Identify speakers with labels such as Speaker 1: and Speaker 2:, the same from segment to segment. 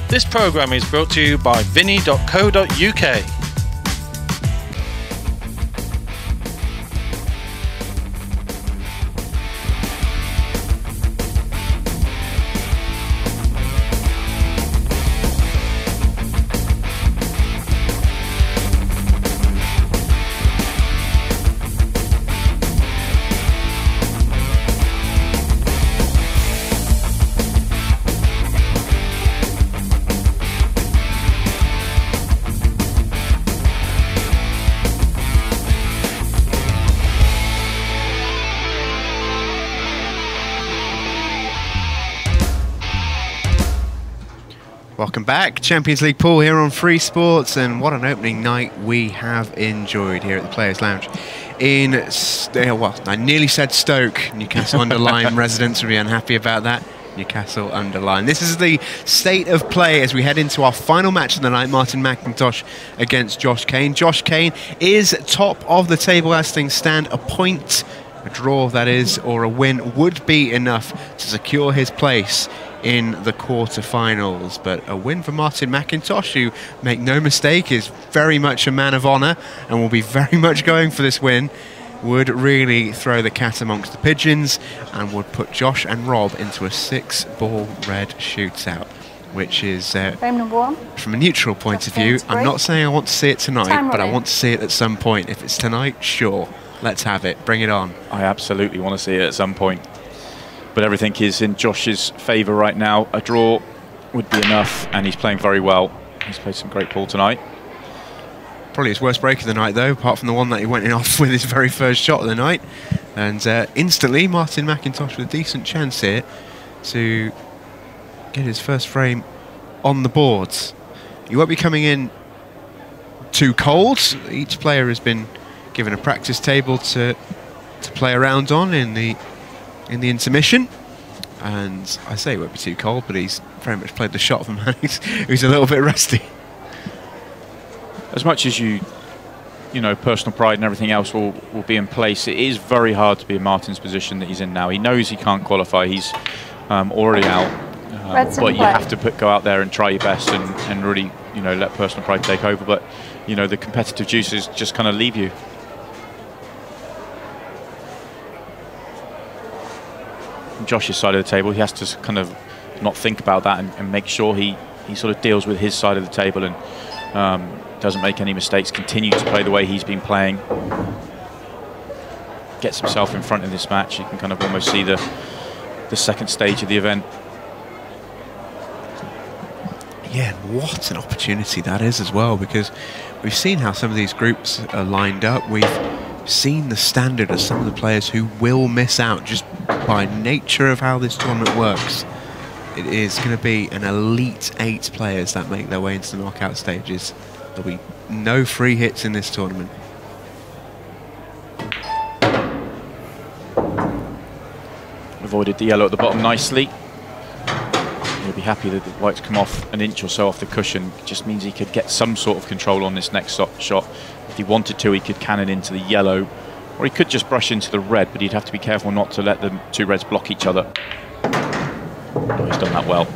Speaker 1: This programme is brought to you by vinny.co.uk.
Speaker 2: Welcome back, Champions League pool here on Free Sports, and what an opening night we have enjoyed here at the Players Lounge in, well, I nearly said Stoke. Newcastle Under-Lyme residents will be unhappy about that. Newcastle Under-Lyme. This is the state of play as we head into our final match of the night, Martin McIntosh against Josh Kane. Josh Kane is top of the table as things stand. A point, a draw that is, or a win would be enough to secure his place in the quarter-finals, but a win for Martin McIntosh, who, make no mistake, is very much a man of honour and will be very much going for this win, would really throw the cat amongst the pigeons and would put Josh and Rob into a 6-ball red shootout, which is, from a neutral point of view, I'm not saying I want to see it tonight, but I want to see it at some point. If it's tonight, sure, let's have it, bring it on.
Speaker 3: I absolutely want to see it at some point. But everything is in Josh's favour right now. A draw would be enough, and he's playing very well. He's played some great ball tonight.
Speaker 2: Probably his worst break of the night, though, apart from the one that he went in off with his very first shot of the night. And instantly, Martin McIntosh with a decent chance here to get his first frame on the boards. You won't be coming in too cold. Each player has been given a practice table to play around on in the intermission, and I say it won't be too cold, but he's very much played the shot of a man who's a little bit rusty.
Speaker 3: As much as you know, personal pride and everything else will be in place, it is very hard to be in Martin's position that he's in now. He knows he can't qualify, he's already out, but you have to go out there and try your best and really, you know, let personal pride take over. But, you know, the competitive juices just kind of leave you. Josh's side of the table, he has to kind of not think about that and make sure he sort of deals with his side of the table and doesn't make any mistakes, continue to play the way he's been playing, gets himself in front of this match. You can kind of almost see the second stage of the event.
Speaker 2: Yeah, what an opportunity that is as well, because we've seen how some of these groups are lined up. We've seen the standard of some of the players who will miss out just by nature of how this tournament works. It is going to be an elite 8 players that make their way into the knockout stages. There'll be no free hits in this tournament.
Speaker 3: Avoided the yellow at the bottom nicely. He'll be happy that the white's come off an inch or so off the cushion. It just means he could get some sort of control on this next shot. If he wanted to, he could cannon into the yellow, or he could just brush into the red, but he'd have to be careful not to let the two reds block each other. Oh, he's done that well.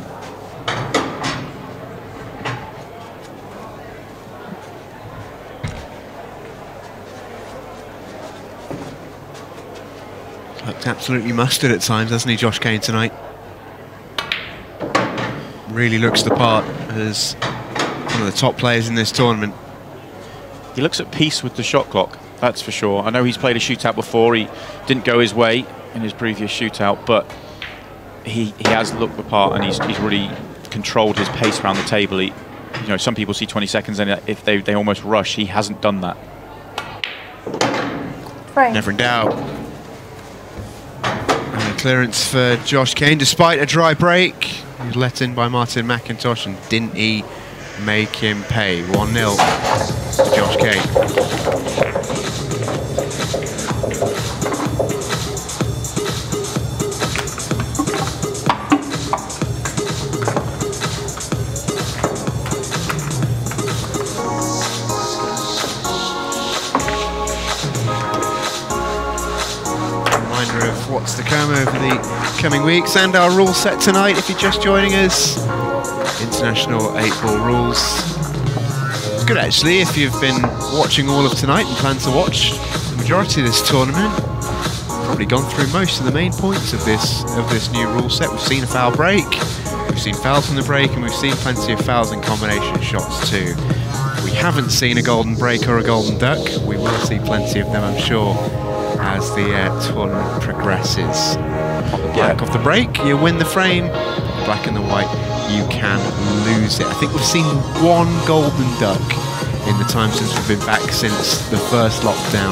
Speaker 2: Looked absolutely mustard at times, hasn't he, Josh Kane, tonight? Really looks the part as one of the top players in this tournament.
Speaker 3: He looks at peace with the shot clock, that's for sure. I know he's played a shootout before. He didn't go his way in his previous shootout, but he has looked the part, and he's really controlled his pace around the table. You know, some people see 20 seconds and if they almost rush. He hasn't done that.
Speaker 4: Right.
Speaker 2: Never in doubt. And a clearance for Josh Kane, despite a dry break. He was let in by Martin McIntosh, and didn't he make him pay? 1-0 to Josh Kane. What's to come over the coming weeks, and our rule set tonight if you're just joining us. international 8-ball rules. It's good actually if you've been watching all of tonight and plan to watch the majority of this tournament. Probably gone through most of the main points of this new rule set. We've seen a foul break, we've seen fouls from the break, and we've seen plenty of fouls and combination shots too. We haven't seen a golden break or a golden duck. We will see plenty of them, I'm sure, as the tournament progresses. On the black off the break, you win the frame. On the black and the white, you can lose it. I think we've seen one golden duck in the time since we've been back since the first lockdown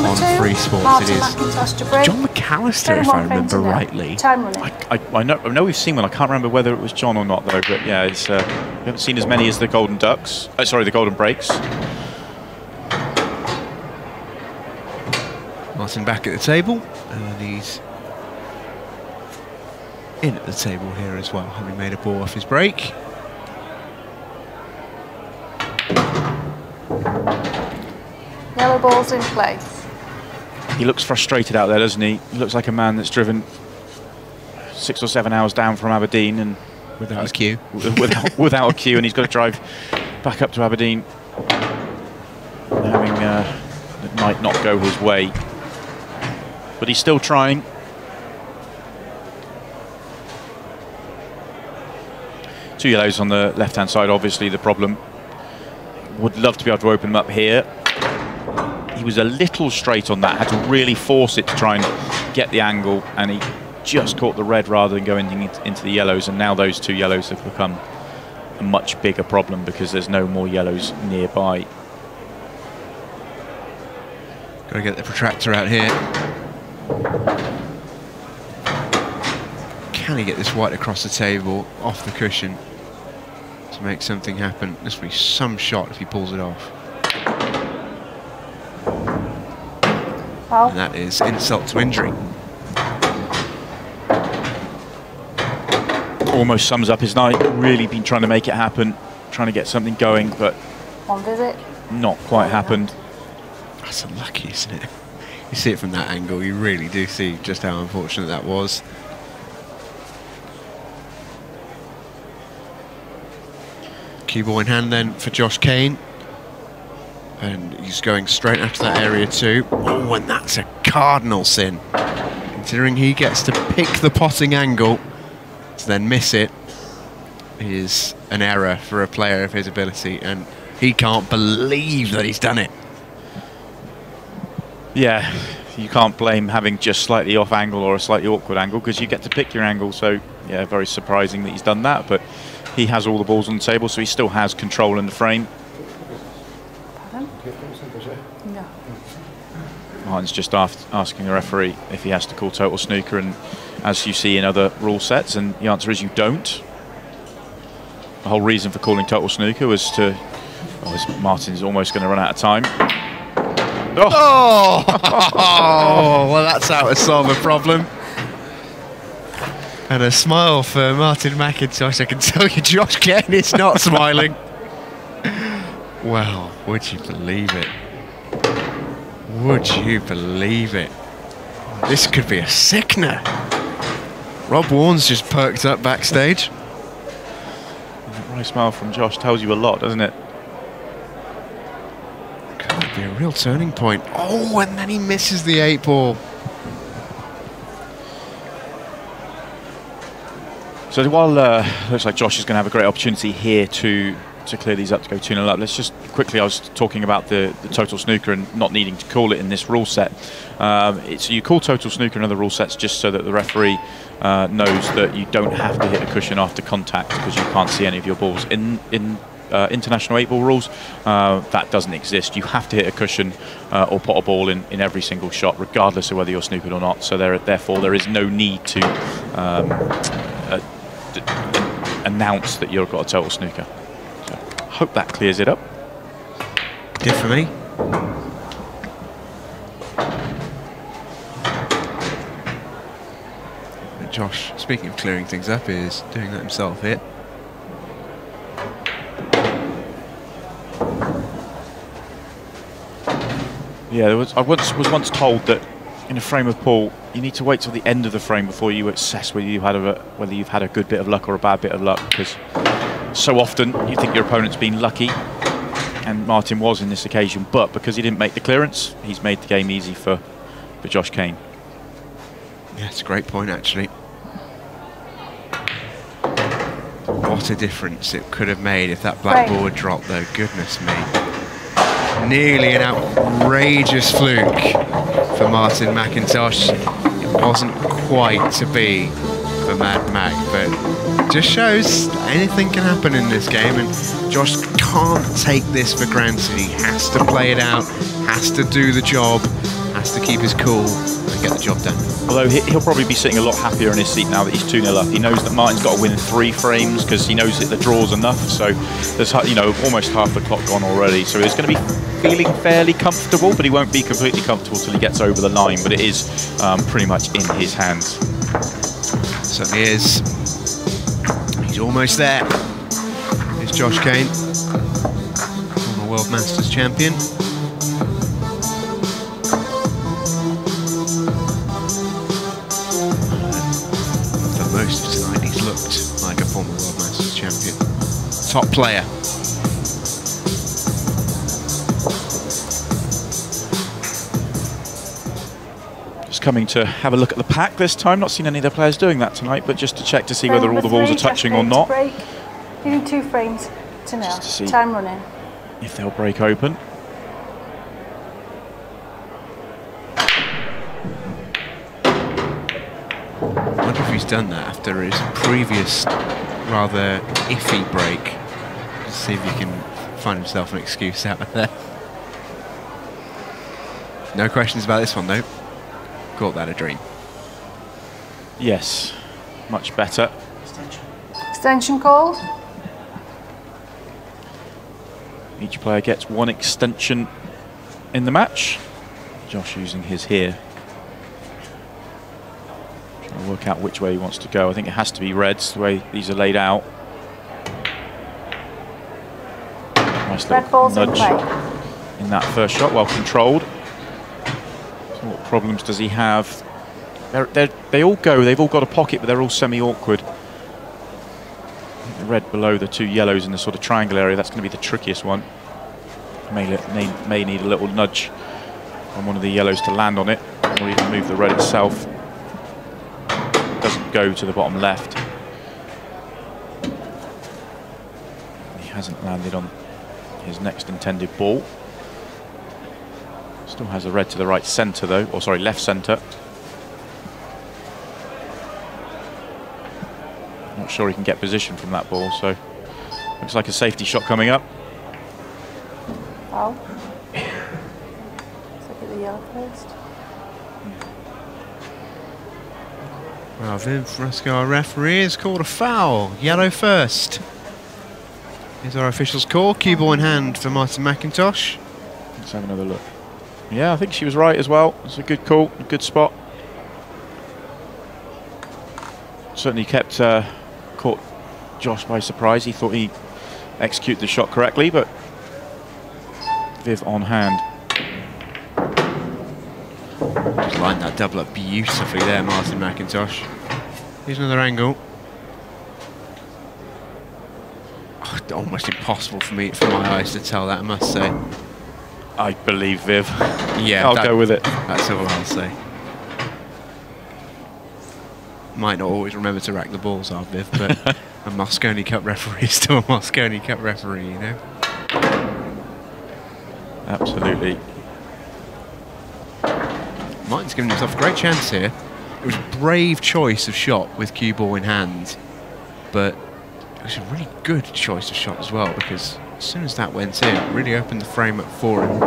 Speaker 2: on Free Sports. It is John McAllister, if I remember rightly.
Speaker 3: I know we've seen one. I can't remember whether it was John or not though. But yeah, it's, we haven't seen as many as the golden ducks. Sorry, the golden breaks.
Speaker 2: Martin back at the table, and he's in at the table here as well, having made a ball off his break.
Speaker 4: Yellow ball's in place.
Speaker 3: He looks frustrated out there, doesn't he? He looks like a man that's driven 6 or 7 hours down from Aberdeen and
Speaker 2: without a queue.
Speaker 3: without a queue, and he's got to drive back up to Aberdeen, having it might not go his way, but he's still trying. Two yellows on the left-hand side, obviously the problem. Would love to be able to open them up here. He was a little straight on that, had to really force it to try and get the angle, and he just caught the red rather than going into the yellows, and now those two yellows have become a much bigger problem because there's no more yellows nearby.
Speaker 2: Got to get the protractor out here. Can he get this white across the table, off the cushion, to make something happen? This will be some shot if he pulls it off. And that is insult to injury.
Speaker 3: Almost sums up his night. Really been trying to make it happen, trying to get something going, but
Speaker 4: one visit,
Speaker 3: not quite happened.
Speaker 2: That's unlucky, isn't it? You see it from that angle, you really do see just how unfortunate that was. Cue ball in hand then for Josh Kane. And he's going straight after that area too. Oh, and that's a cardinal sin. Considering he gets to pick the potting angle to then miss it is an error for a player of his ability, and he can't believe that he's done it.
Speaker 3: Yeah, you can't blame having just slightly off angle or a slightly awkward angle because you get to pick your angle. So yeah, very surprising that he's done that, but he has all the balls on the table, so he still has control in the frame.
Speaker 4: No.
Speaker 3: Martin's just asking the referee if he has to call total snooker, and as you see in other rule sets, and the answer is you don't. The whole reason for calling total snooker was to, Martin's almost going to run out of time.
Speaker 2: Oh! Oh, well, that's how to solve a problem. And a smile for Martin McIntosh. I can tell you Josh Kane is not smiling. Well, would you believe it? Would you believe it? This could be a sickener. Rob Warren's just perked up backstage.
Speaker 3: That wry smile from Josh tells you a lot, doesn't it?
Speaker 2: Could be a real turning point. Oh, and then he misses the 8-ball.
Speaker 3: So while looks like Josh is going to have a great opportunity here to clear these up to go 2-0 up, let's just quickly, I was talking about the total snooker and not needing to call it in this rule set. So you call total snooker in other rule sets just so that the referee knows that you don't have to hit a cushion after contact because you can't see any of your balls. In international 8-ball rules, that doesn't exist. You have to hit a cushion or pot a ball in every single shot, regardless of whether you're snookered or not. So therefore there is no need to announce that you've got a total snooker. So hope that clears it up.
Speaker 2: Did for me. And Josh, speaking of clearing things up, is doing that himself here.
Speaker 3: Yeah, I was once told that in a frame of pool, you need to wait till the end of the frame before you assess whether you've had a good bit of luck or a bad bit of luck, because so often you think your opponent's been lucky, and Martin was in this occasion, but because he didn't make the clearance, he's made the game easy for Josh Kane.
Speaker 2: Yeah, it's a great point, actually. What a difference it could have made if that black ball had dropped, though. Goodness me. Nearly an outrageous fluke for Martin McIntosh. It wasn't quite to be for Mad Mac, but just shows anything can happen in this game, and Josh can't take this for granted. He has to play it out, has to do the job, has to keep his cool and get the job done.
Speaker 3: Although he'll probably be sitting a lot happier in his seat now that he's 2-0 up. He knows that Martin's got to win 3 frames because he knows that the draw's enough. So there's, you know, almost half the clock gone already. So he's going to be feeling fairly comfortable, but he won't be completely comfortable till he gets over the line. But it is pretty much in his hands.
Speaker 2: Certainly is. He's almost there. It's Josh Kane, former World Masters champion. Most of tonight he's looked like a former World Masters champion. Top player.
Speaker 3: Just coming to have a look at the pack this time. Not seen any of the players doing that tonight, but just to check to see whether all the balls are touching or not.
Speaker 4: Giving 2 frames to nil.
Speaker 3: Just to see
Speaker 4: time running.
Speaker 3: if they'll break open.
Speaker 2: I wonder if he's done that after his previous rather iffy break. Let's see if he can find himself an excuse out of there. No questions about this one though. Caught that a dream.
Speaker 3: Yes, much better.
Speaker 4: Extension called.
Speaker 3: Each player gets 1 extension in the match. Josh using his here. Trying to work out which way he wants to go. I think it has to be reds, the way these are laid out. Nice little nudge in that first shot, well controlled. So what problems does he have? They all go, they've all got a pocket, but they're all semi-awkward. The red below the 2 yellows in the sort of triangle area, that's going to be the trickiest one. May need a little nudge on one of the yellows to land on it, or even move the red itself. Doesn't go to the bottom left. He hasn't landed on his next intended ball. Still has a red to the right centre though, or sorry, left centre. Not sure he can get position from that ball, so looks like a safety shot coming up.
Speaker 4: Foul. Let's look at the yellow first.
Speaker 2: Well, Viv Fresco, our referee, has called a foul. Yellow first. Here's our official's call. Cue ball in hand for Martin McIntosh.
Speaker 3: Let's have another look. Yeah, I think she was right as well. It's a good call, a good spot. Certainly caught Josh by surprise. He thought he executed the shot correctly, but Viv on hand.
Speaker 2: Just lined that double up beautifully there, Martin McIntosh. Here's another angle. Oh, almost impossible for my eyes to tell that, I must say.
Speaker 3: I believe Viv.
Speaker 2: Yeah,
Speaker 3: I'll go with it.
Speaker 2: That's all I'll say. Might not always remember to rack the balls, our Viv, but a Mosconi Cup referee is still a Mosconi Cup referee, you know?
Speaker 3: Absolutely.
Speaker 2: Martin's given himself a great chance here. It was a brave choice of shot with cue ball in hand, but it was a really good choice of shot as well, because as soon as that went in, it really opened the frame up for him.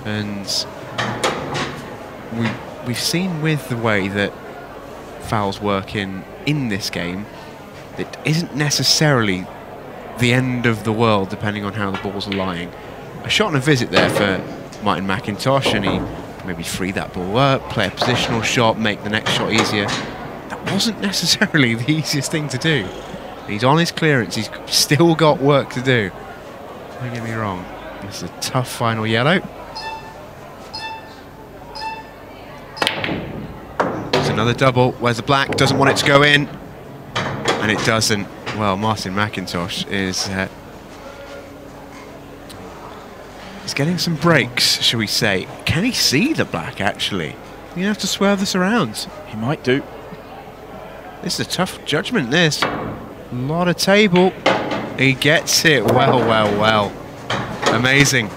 Speaker 2: And we've seen with the way that fouls work in this game, it isn't necessarily the end of the world depending on how the balls are lying. A shot and a visit there for Martin McIntosh, and he can maybe free that ball up, play a positional shot, make the next shot easier. That wasn't necessarily the easiest thing to do. He's on his clearance, he's still got work to do. Don't get me wrong, this is a tough final yellow. There's another double, where's the black, doesn't want it to go in, and it doesn't. Well, Martin McIntosh is getting some breaks, shall we say. Can he see the black, actually? You have to swerve this around.
Speaker 3: He might do.
Speaker 2: This is a tough judgment, this. A lot of table. He gets it. Well, well, well. Amazing.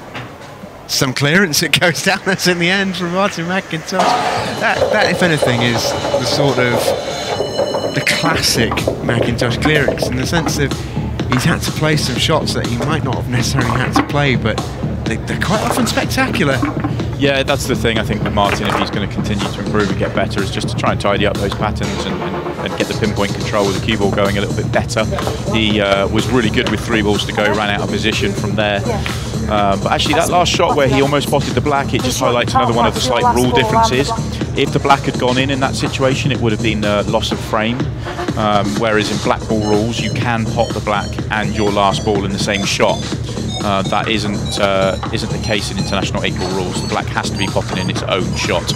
Speaker 2: Some clearance it goes down as in the end from Martin McIntosh. That, if anything, is the sort of the classic McIntosh clearance, in the sense that he's had to play some shots that he might not have necessarily had to play, but they're quite often spectacular.
Speaker 3: Yeah, that's the thing, I think, with Martin, if he's going to continue to improve and get better, is just to try and tidy up those patterns and get the pinpoint control with the cue ball going a little bit better. He was really good with 3 balls to go, ran out of position from there. But actually, that last shot where he almost spotted the black, it just highlights another one of the slight rule differences. If the black had gone in that situation, it would have been loss of frame. Whereas in black ball rules, you can pot the black and your last ball in the same shot. That isn't the case in international 8-ball rules. The black has to be potted in its own shot.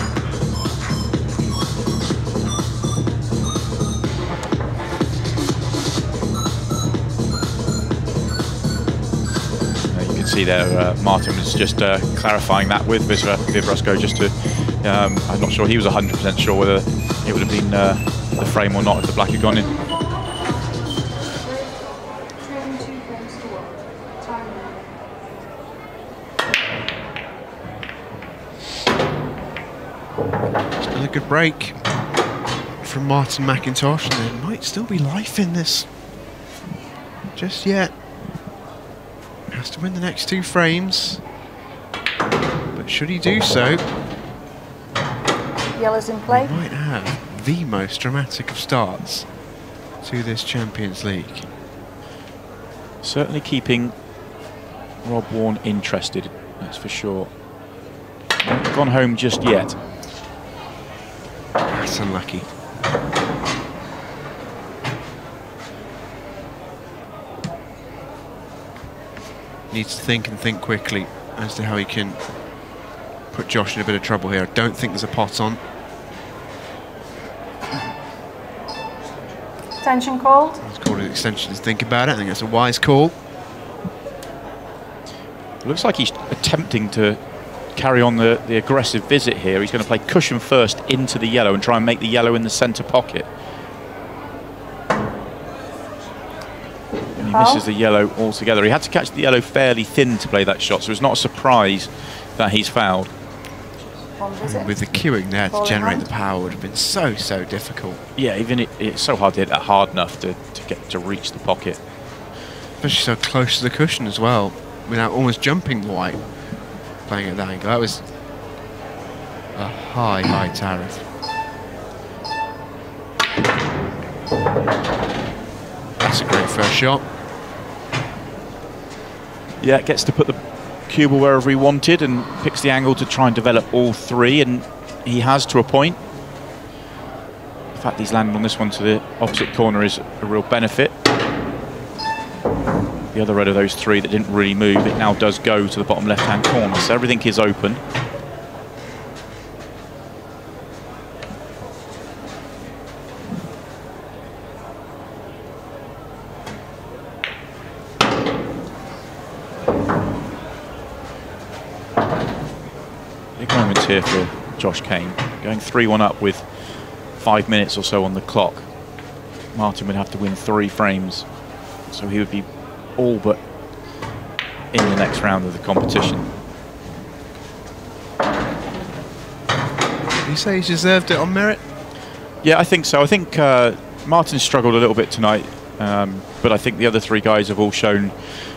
Speaker 3: You can see there, Martin was just clarifying that with Vivrusko, just to. I'm not sure he was 100% sure whether it would have been the frame or not if the black had gone in.
Speaker 2: Still a good break from Martin McIntosh, and there might still be life in this. Just yet. Has to win the next 2 frames. But should he do so,
Speaker 4: Yellow's in play.
Speaker 2: he might have the most dramatic of starts to this Champions League.
Speaker 3: Certainly keeping Rob Warne interested, that's for sure. Not gone home just yet.
Speaker 2: That's unlucky. Needs to think and think quickly as to how he can put Josh in a bit of trouble here. I don't think there's a pot on.
Speaker 4: Extension called.
Speaker 2: He's called an extension to think about it. I think that's a wise call.
Speaker 3: Looks like he's attempting to carry on the aggressive visit here. He's going to play cushion first into the yellow and try and make the yellow in the centre pocket. And he misses the yellow altogether. He had to catch the yellow fairly thin to play that shot, so it's not a surprise that he's fouled.
Speaker 2: With the queuing there to generate the power would have been so difficult.
Speaker 3: Yeah, even it's so hard to hit that hard enough to reach the pocket.
Speaker 2: Especially so close to the cushion as well, without almost jumping the white. Playing at that angle. That was a high tariff. That's a great first shot.
Speaker 3: Yeah, gets to put the cue ball wherever he wanted and picks the angle to try and develop all 3, and he has to a point. The fact he's landed on this one to the opposite corner is a real benefit. The other red of those 3 that didn't really move, it now does go to the bottom left-hand corner, so everything is open. Big moments here for Josh Kane, going 3-1 up with 5 minutes or so on the clock. Martin would have to win 3 frames, so he would be all but in the next round of the competition.
Speaker 2: Did you say he's deserved it on merit?
Speaker 3: Yeah, I think so. I think Martin struggled a little bit tonight, but I think the other 3 guys have all shown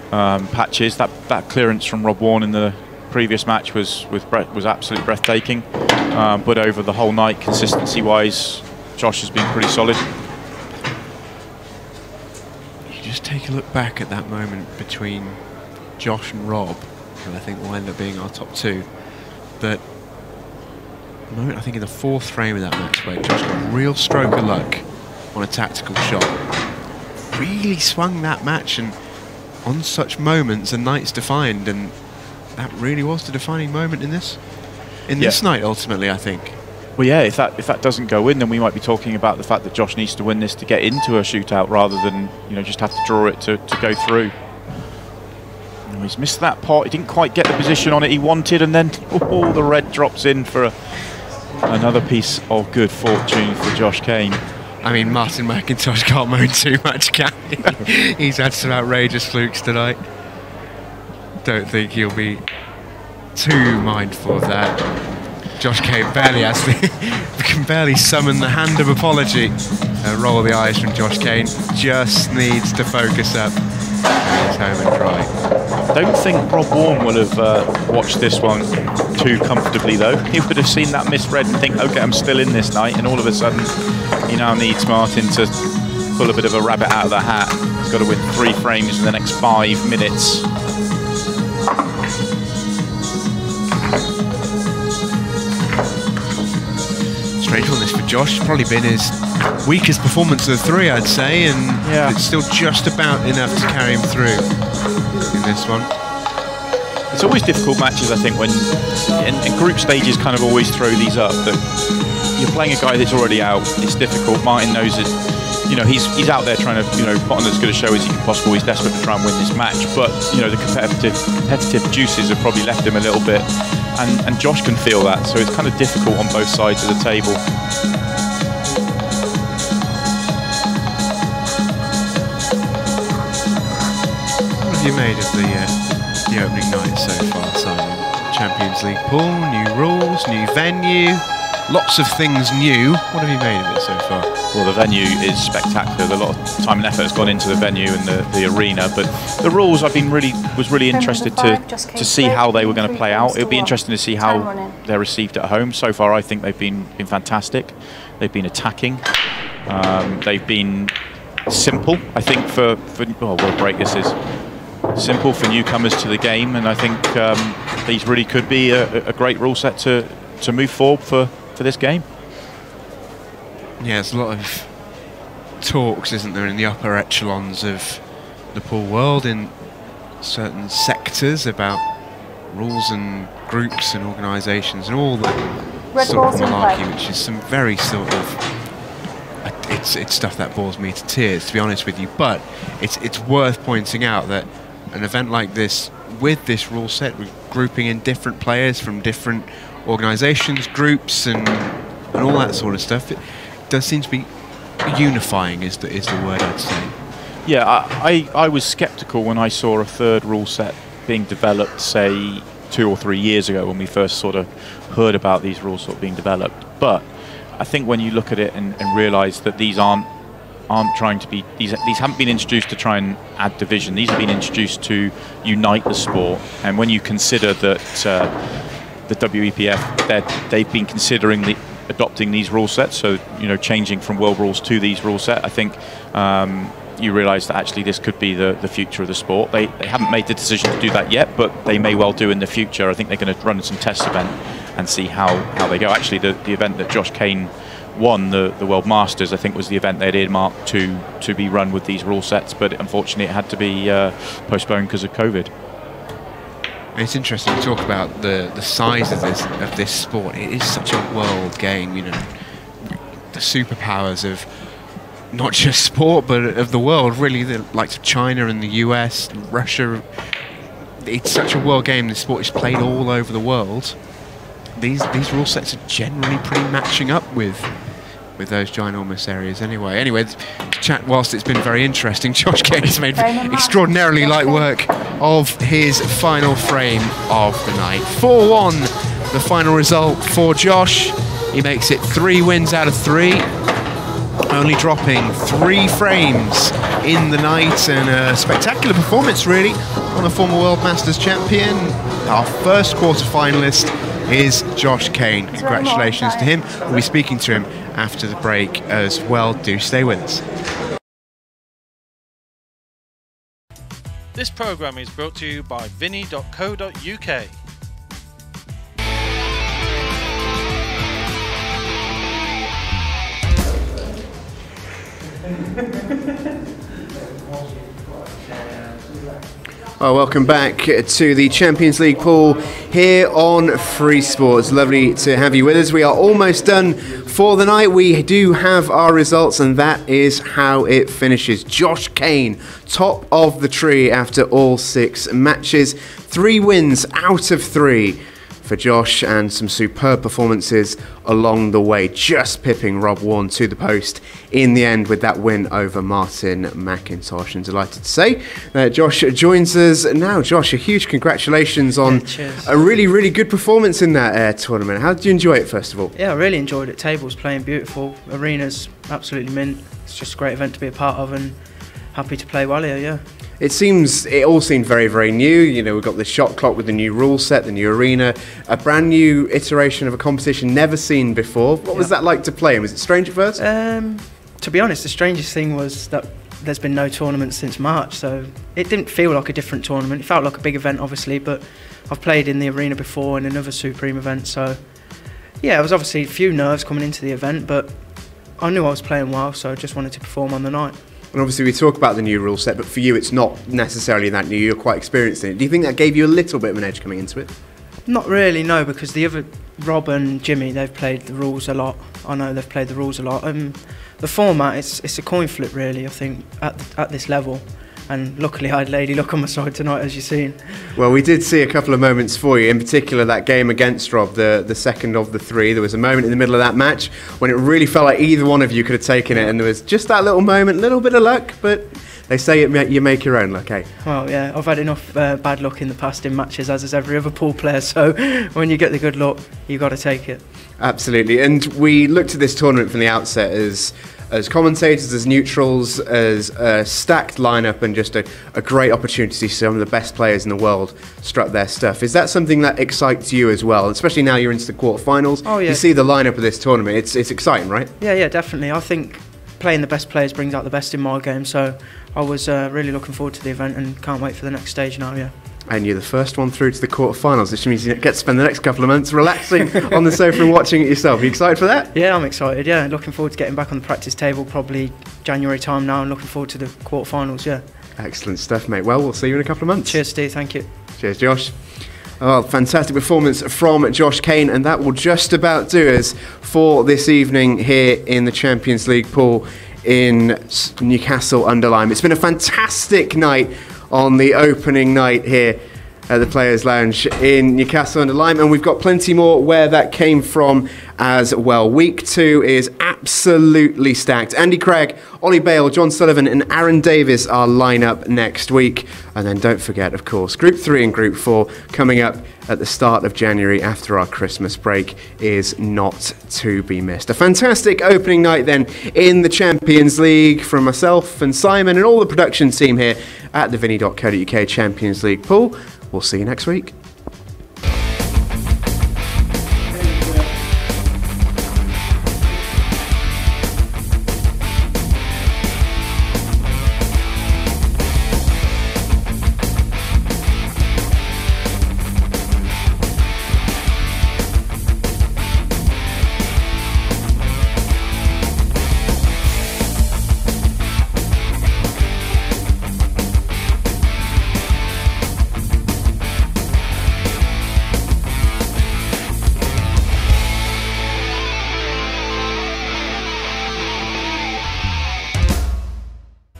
Speaker 3: patches. That clearance from Rob Warne in the previous match was absolutely breathtaking, but over the whole night, consistency-wise, Josh has been pretty solid.
Speaker 2: Just take a look back at that moment between Josh and Rob, who I think will end up being our top 2. But the moment, I think, in the 4th frame of that match where Josh got a real stroke of luck on a tactical shot, really swung that match, and on such moments a night's defined, and that really was the defining moment in this night ultimately, I think.
Speaker 3: Well, yeah, if that doesn't go in, then we might be talking about the fact that Josh needs to win this to get into a shootout rather than, you know, just have to draw it to go through. Oh, he's missed that pot. He didn't quite get the position on it he wanted, and then the red drops in for another piece of good fortune for Josh Kane.
Speaker 2: I mean, Martin McIntosh can't moan too much, can he? He's had some outrageous flukes tonight. Don't think he'll be too mindful of that. Josh Kane barely has can barely summon the hand of apology. Roll of the eyes from Josh Kane. Just needs to focus up. And he's home and dry.
Speaker 3: I don't think Rob Warren will have watched this one too comfortably, though. He would have seen that misread and think, okay, I'm still in this night, and all of a sudden he now needs Martin to pull a bit of a rabbit out of the hat. He's got to win 3 frames in the next 5 minutes.
Speaker 2: Strange one this for Josh. Probably been his weakest performance of the 3, I'd say, and it's still just about enough to carry him through in this one.
Speaker 3: It's always difficult matches, I think, when and group stages kind of always throw these up. That you're playing a guy that's already out. It's difficult. Martin knows it. You know, he's out there trying to, you know, put on as good a show as he can possible. He's desperate to try and win this match, but you know, the competitive juices have probably left him a little bit, and Josh can feel that. So it's kind of difficult on both sides of the table.
Speaker 2: What have you made of the opening night so far, Simon? Champions League pool, new rules, new venue, lots of things new. What have you made of it so far?
Speaker 3: Well, the venue is spectacular. A lot of time and effort has gone into the venue and the arena, but the rules was really interested to see how they were going to play out. It'll be interesting to see how they're received at home. So far, I think they've been fantastic. They've been attacking. They've been simple. I think for oh, what a break this is. Simple for newcomers to the game, and I think these really could be a great rule set to move forward for this game.
Speaker 2: Yeah, there's a lot of talks, isn't there, in the upper echelons of the pool world, in certain sectors, about rules and groups and organisations and all that sort of malarkey, which is some very sort of it's stuff that bores me to tears, to be honest with you. But it's worth pointing out that an event like this, with this rule set, with grouping in different players from different organisations, groups, and all that sort of stuff, it does seem to be unifying, is the word I'd say.
Speaker 3: Yeah, I was sceptical when I saw a third rule set being developed, say 2 or 3 years ago, when we first sort of heard about these rules sort of being developed. But I think when you look at it and realise that these aren't trying to be, these haven't been introduced to try and add division. These have been introduced to unite the sport. And when you consider that the W.E.P.F, they've been considering adopting these rule sets, so you know, changing from world rules to these rule set, I think you realise that actually this could be the future of the sport. They haven't made the decision to do that yet, but they may well do in the future. I think they're going to run some test event and see how they go. Actually, the event that Josh Kane won, the World Masters, I think was the event they'd earmarked to be run with these rule sets, but unfortunately it had to be postponed because of COVID.
Speaker 2: It's interesting to talk about the size of this sport. It is such a world game, you know, the superpowers of not just sport but of the world, really, the likes of China and the US, Russia. It's such a world game. The sport is played all over the world. These rule sets are generally pretty matching up with those ginormous areas anyway. Chat, whilst it's been very interesting, Josh Kane has made extraordinarily light work of his final frame of the night. 4-1, the final result for Josh. He makes it 3 wins out of 3, only dropping 3 frames in the night, and a spectacular performance really on a former World Masters champion. Our first quarter finalist is Josh Kane. Congratulations to him. We'll be speaking to him after the break as well. Do stay with us.
Speaker 1: This programme is brought to you by Vinny.co.uk.
Speaker 2: Well, welcome back to the Champions League pool here on Free Sports. Lovely to have you with us. We are almost done for the night. We do have our results, and that is how it finishes. Josh Kane, top of the tree after all 6 matches. 3 wins out of 3 for Josh, and some superb performances along the way, just pipping Rob Warren to the post in the end with that win over Martin McIntosh. And delighted to say Josh joins us now. Josh, a huge congratulations on a really, really good performance in that tournament. How did you enjoy it, first of all?
Speaker 5: Yeah, I really enjoyed it. Tables playing beautiful, arena's absolutely mint. It's just a great event to be a part of, and happy to play well here, yeah.
Speaker 2: It all seemed very, very new. You know, we've got the shot clock with the new rule set, the new arena, a brand new iteration of a competition never seen before. What was that like to play? Was it strange at first?
Speaker 5: To be honest, the strangest thing was that there's been no tournament since March, so it didn't feel like a different tournament. It felt like a big event, obviously, but I've played in the arena before in another Supreme event, so yeah, it was obviously a few nerves coming into the event, but I knew I was playing well, so I just wanted to perform on the night.
Speaker 2: And obviously we talk about the new rule set, but for you it's not necessarily that new. You're quite experienced in it. Do you think that gave you a little bit of an edge coming into it?
Speaker 5: Not really, no, because the other, Rob and Jimmy, they've played the rules a lot. I know they've played the rules a lot. The format, it's a coin flip really, I think, at this level. And luckily I had Lady Luck on my side tonight, as you've seen.
Speaker 2: Well, we did see a couple of moments for you, in particular that game against Rob, the second of the 3. There was a moment in the middle of that match when it really felt like either one of you could have taken it, and there was just that little moment, little bit of luck, but they say you make your own luck, eh?
Speaker 5: Well, yeah, I've had enough bad luck in the past in matches, as has every other pool player, so when you get the good luck, you've got to take it. Absolutely,
Speaker 2: and we looked at this tournament from the outset as commentators, as neutrals, as a stacked lineup, and just a great opportunity to see some of the best players in the world strut their stuff. Is that something that excites you as well, especially now you're into the quarterfinals?
Speaker 5: Oh, yeah.
Speaker 2: You see the lineup of this tournament, it's exciting, right?
Speaker 5: Yeah, definitely. I think playing the best players brings out the best in my game, so I was really looking forward to the event and can't wait for the next stage now, yeah.
Speaker 2: And you're the first one through to the quarterfinals, which means you get to spend the next couple of months relaxing on the sofa and watching it yourself. Are you excited for that?
Speaker 5: Yeah, I'm excited, yeah. Looking forward to getting back on the practice table, probably January time now, and looking forward to the quarterfinals, yeah.
Speaker 2: Excellent stuff, mate. Well, we'll see you in a couple of months.
Speaker 5: Cheers, Steve. Thank you.
Speaker 2: Cheers, Josh. Oh, fantastic performance from Josh Kane, and that will just about do us for this evening here in the Champions League pool in Newcastle under Lyme. It's been a fantastic night on the opening night here at the Players Lounge in Newcastle under Lyme, and we've got plenty more where that came from as well. Week 2 is absolutely stacked. Andy Craig, Ollie Bale, John Sullivan and Aaron Davis are line up next week. And then don't forget, of course, Group 3 and Group 4 coming up at the start of January after our Christmas break is not to be missed. A fantastic opening night then in the Champions League from myself and Simon and all the production team here at the Vinny.co.uk Champions League pool. We'll see you next week.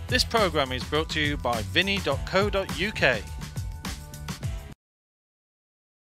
Speaker 1: This programme is brought to you by Vinny.co.uk.